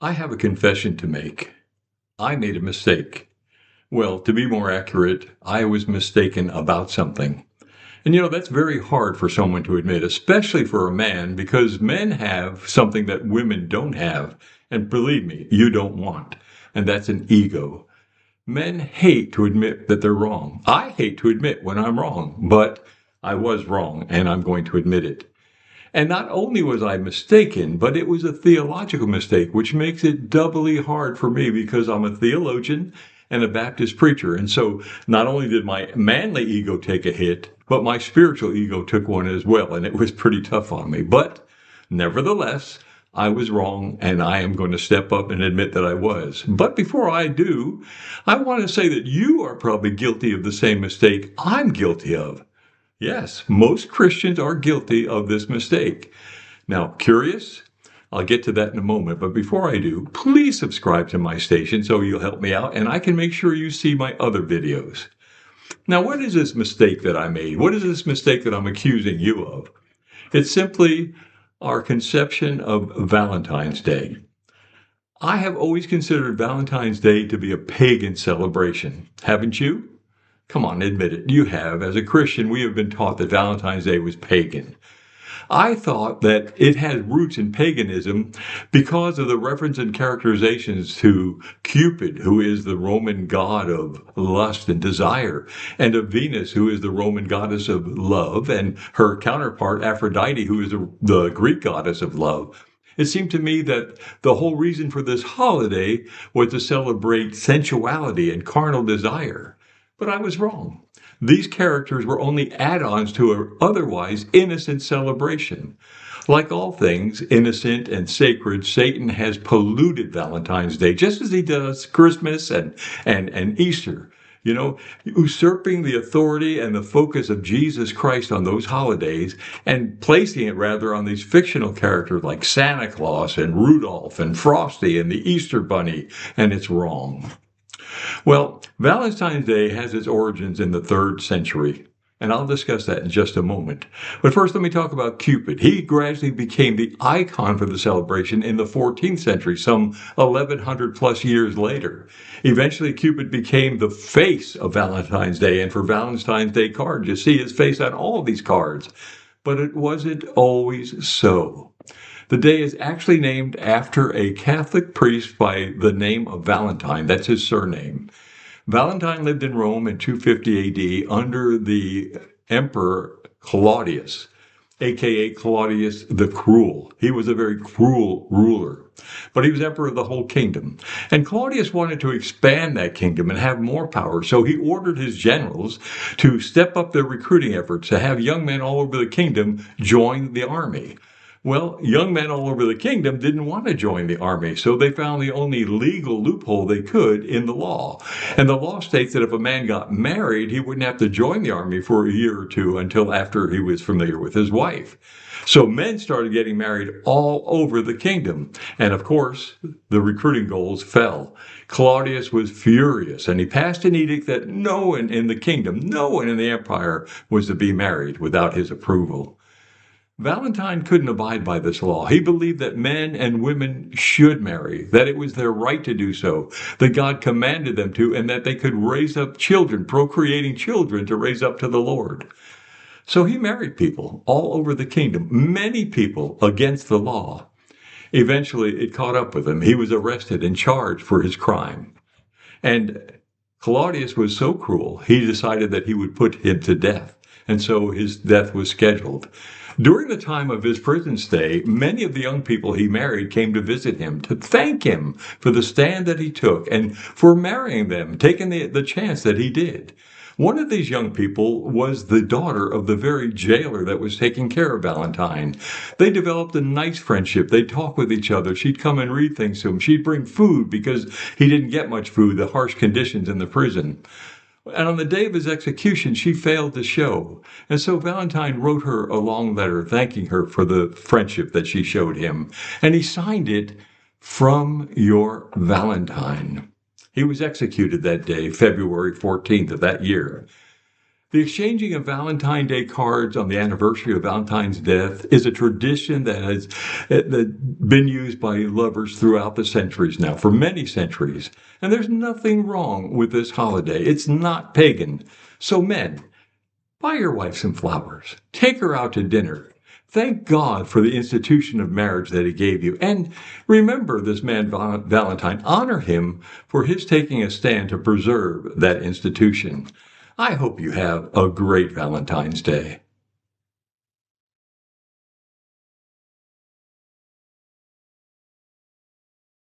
I have a confession to make. I made a mistake. Well, to be more accurate, I was mistaken about something. And that's very hard for someone to admit, especially for a man, because men have something that women don't have. And believe me, you don't want. And that's an ego. Men hate to admit that they're wrong. I hate to admit when I'm wrong, but I was wrong and I'm going to admit it. And not only was I mistaken, but it was a theological mistake, which makes it doubly hard for me because I'm a theologian and a Baptist preacher. And so not only did my manly ego take a hit, but my spiritual ego took one as well. And it was pretty tough on me. But nevertheless, I was wrong, and I am going to step up and admit that I was. But before I do, I want to say that you are probably guilty of the same mistake I'm guilty of. Yes, most Christians are guilty of this mistake. Now, curious? I'll get to that in a moment, but before I do, please subscribe to my station so you'll help me out and I can make sure you see my other videos. Now, what is this mistake that I made? What is this mistake that I'm accusing you of? It's simply our conception of Valentine's Day. I have always considered Valentine's Day to be a pagan celebration. Haven't you? Come on, admit it. You have. As a Christian, we have been taught that Valentine's Day was pagan. I thought that it had roots in paganism because of the reference and characterizations to Cupid, who is the Roman god of lust and desire, and of Venus, who is the Roman goddess of love, and her counterpart, Aphrodite, who is the Greek goddess of love. It seemed to me that the whole reason for this holiday was to celebrate sensuality and carnal desire. But I was wrong. These characters were only add-ons to an otherwise innocent celebration. Like all things innocent and sacred, Satan has polluted Valentine's Day, just as he does Christmas and Easter. Usurping the authority and the focus of Jesus Christ on those holidays and placing it rather on these fictional characters like Santa Claus and Rudolph and Frosty and the Easter Bunny, and it's wrong. Well, Valentine's Day has its origins in the 3rd century, and I'll discuss that in just a moment. But first, let me talk about Cupid. He gradually became the icon for the celebration in the 14th century, some 1100 plus years later. Eventually, Cupid became the face of Valentine's Day, and for Valentine's Day cards, you see his face on all of these cards. But it wasn't always so. The day is actually named after a Catholic priest by the name of Valentine. That's his surname. Valentine lived in Rome in 250 AD under the Emperor Claudius, aka Claudius the Cruel. He was a very cruel ruler, but he was emperor of the whole kingdom. And Claudius wanted to expand that kingdom and have more power, so he ordered his generals to step up their recruiting efforts to have young men all over the kingdom join the army. Well, young men all over the kingdom didn't want to join the army, so they found the only legal loophole they could in the law. And the law states that if a man got married, he wouldn't have to join the army for a year or two until after he was familiar with his wife. So men started getting married all over the kingdom. And of course, the recruiting goals fell. Claudius was furious, and he passed an edict that no one in the kingdom, no one in the empire was to be married without his approval. Valentine couldn't abide by this law. He believed that men and women should marry, that it was their right to do so, that God commanded them to, and that they could raise up children, procreating children to raise up to the Lord. So he married people all over the kingdom, many people against the law. Eventually, it caught up with him. He was arrested and charged for his crime. And Claudius was so cruel, he decided that he would put him to death. And so his death was scheduled. During the time of his prison stay, many of the young people he married came to visit him to thank him for the stand that he took and for marrying them, taking the chance that he did. One of these young people was the daughter of the very jailer that was taking care of Valentine. They developed a nice friendship. They'd talk with each other. She'd come and read things to him. She'd bring food because he didn't get much food, the harsh conditions in the prison. And on the day of his execution, she failed to show. And so Valentine wrote her a long letter thanking her for the friendship that she showed him. And he signed it, "From your Valentine." He was executed that day, February 14th of that year. The exchanging of Valentine Day cards on the anniversary of Valentine's death is a tradition that has been used by lovers throughout the centuries now, for many centuries. And there's nothing wrong with this holiday. It's not pagan. So men, buy your wife some flowers. Take her out to dinner. Thank God for the institution of marriage that he gave you. And remember this man Valentine. Honor him for his taking a stand to preserve that institution. I hope you have a great Valentine's Day.